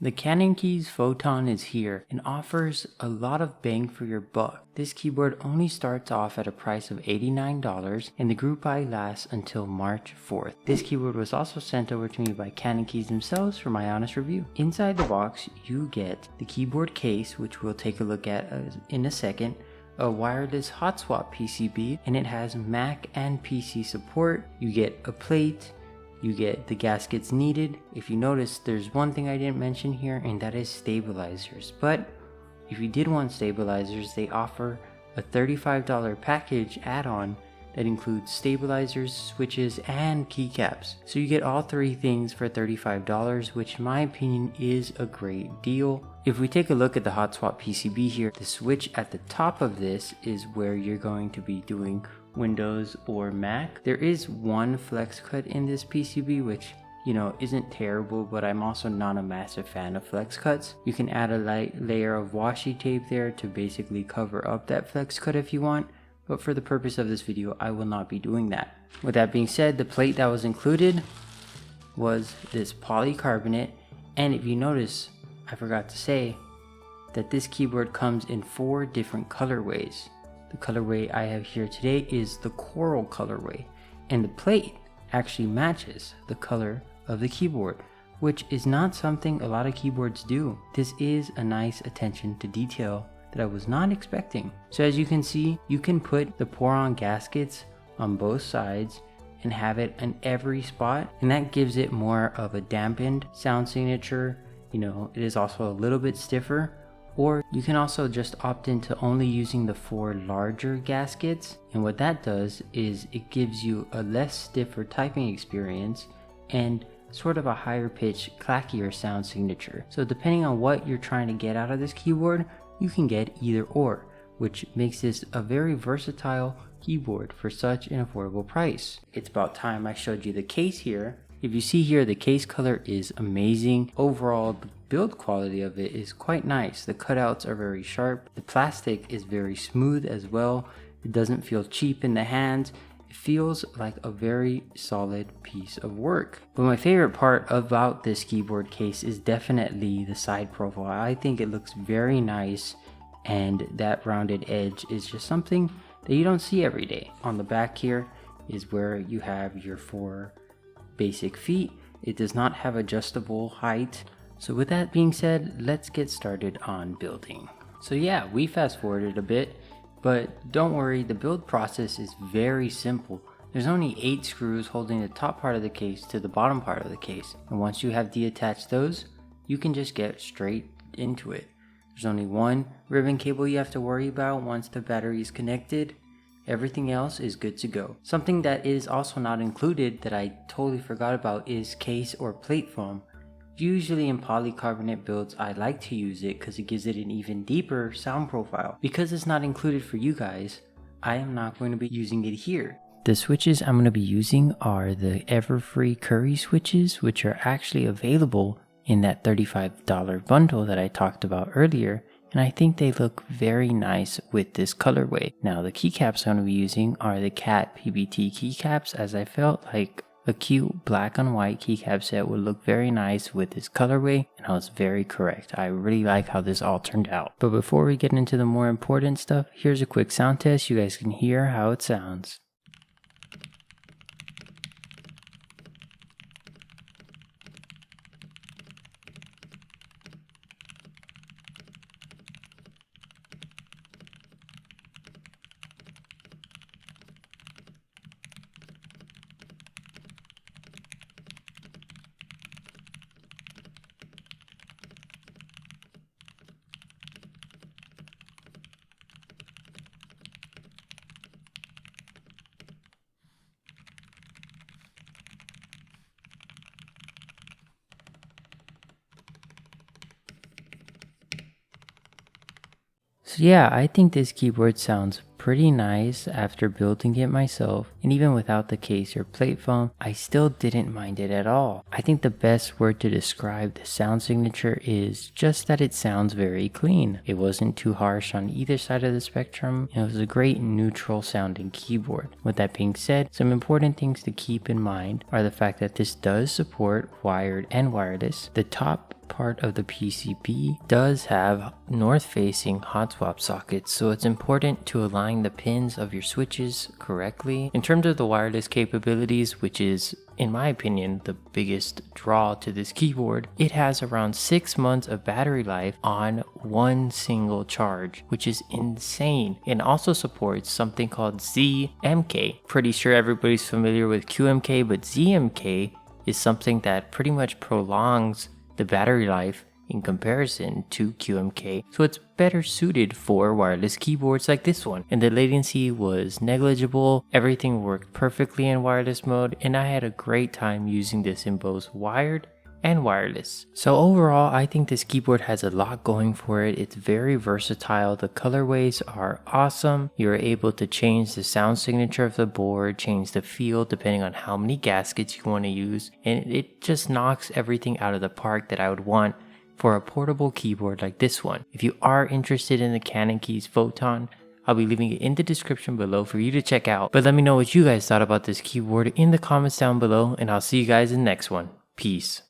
The Cannonkeys Photon is here and offers a lot of bang for your buck. This keyboard only starts off at a price of $89 and the group buy lasts until March 4th. This keyboard was also sent over to me by Cannonkeys themselves for my honest review. Inside the box you get the keyboard case, which we'll take a look at in a second, a wireless hot swap PCB, and it has Mac and PC support. You get a plate, you get the gaskets needed. If you notice, there's one thing I didn't mention here, and that is stabilizers. But if you did want stabilizers, they offer a $35 package add-on that includes stabilizers, switches, and keycaps. So you get all three things for $35, which in my opinion is a great deal. If we take a look at the hot swap PCB here, the switch at the top of this is where you're going to be doing Windows or Mac. There is one flex cut in this PCB, which isn't terrible, but I'm also not a massive fan of flex cuts. You can add a light layer of washi tape there to basically cover up that flex cut if you want, but for the purpose of this video I will not be doing that. With that being said, the plate that was included was this polycarbonate, and if you notice, I forgot to say that this keyboard comes in 4 different colorways. The colorway I have here today is the coral colorway, and the plate actually matches the color of the keyboard, which is not something a lot of keyboards do. This is a nice attention to detail that I was not expecting. So as you can see, you can put the pour-on gaskets on both sides and have it in every spot, and that gives it more of a dampened sound signature. It is also a little bit stiffer. Or you can also just opt into only using the 4 larger gaskets, and what that does is it gives you a less stiffer typing experience and sort of a higher pitch, clackier sound signature. So depending on what you're trying to get out of this keyboard, you can get either or, which makes this a very versatile keyboard for such an affordable price. It's about time I showed you the case here. If you see here, the case color is amazing. Overall, the build quality of it is quite nice. The cutouts are very sharp. The plastic is very smooth as well. It doesn't feel cheap in the hands. It feels like a very solid piece of work. But my favorite part about this keyboard case is definitely the side profile. I think it looks very nice, and that rounded edge is just something that you don't see every day. On the back here is where you have your 4 basic feet. It does not have adjustable height. So with that being said, let's get started on building. So yeah, we fast forwarded a bit, but don't worry, the build process is very simple. There's only 8 screws holding the top part of the case to the bottom part of the case, and once you have detached those, you can just get straight into it. There's only one ribbon cable you have to worry about once the battery is connected. Everything else is good to go. Something that is also not included that I totally forgot about is case or plate foam. Usually in polycarbonate builds I like to use it because it gives it an even deeper sound profile. Because it's not included for you guys, I am not going to be using it here. The switches I'm going to be using are the Everfree Curry switches, which are actually available in that $35 bundle that I talked about earlier, and I think they look very nice with this colorway. Now the keycaps I'm going to be using are the Cat PBT keycaps, as I felt like a cute black on white keycap set would look very nice with this colorway, and I was very correct. I really like how this all turned out. But before we get into the more important stuff, here's a quick sound test. You guys can hear how it sounds. So yeah, I think this keyboard sounds pretty nice after building it myself. and even without the case or plate foam, I still didn't mind it at all. I think the best word to describe the sound signature is just that it sounds very clean. It wasn't too harsh on either side of the spectrum, and it was a great neutral sounding keyboard. With that being said, some important things to keep in mind are the fact that this does support wired and wireless. The top part of the PCB does have north facing hot swap sockets, so it's important to align the pins of your switches correctly. In terms of the wireless capabilities, which is in my opinion the biggest draw to this keyboard, it has around 6 months of battery life on one single charge, which is insane. It also supports something called ZMK. Pretty sure everybody's familiar with QMK, but ZMK is something that pretty much prolongs the battery life in comparison to QMK, so it's better suited for wireless keyboards like this one. And the latency was negligible, everything worked perfectly in wireless mode, and I had a great time using this in both wired and wireless. So overall, I think this keyboard has a lot going for it. It's very versatile. The colorways are awesome. You're able to change the sound signature of the board, change the feel depending on how many gaskets you want to use, and it just knocks everything out of the park that I would want for a portable keyboard like this one. If you are interested in the Cannonkeys Photon, I'll be leaving it in the description below for you to check out. But let me know what you guys thought about this keyboard in the comments down below, and I'll see you guys in the next one. Peace.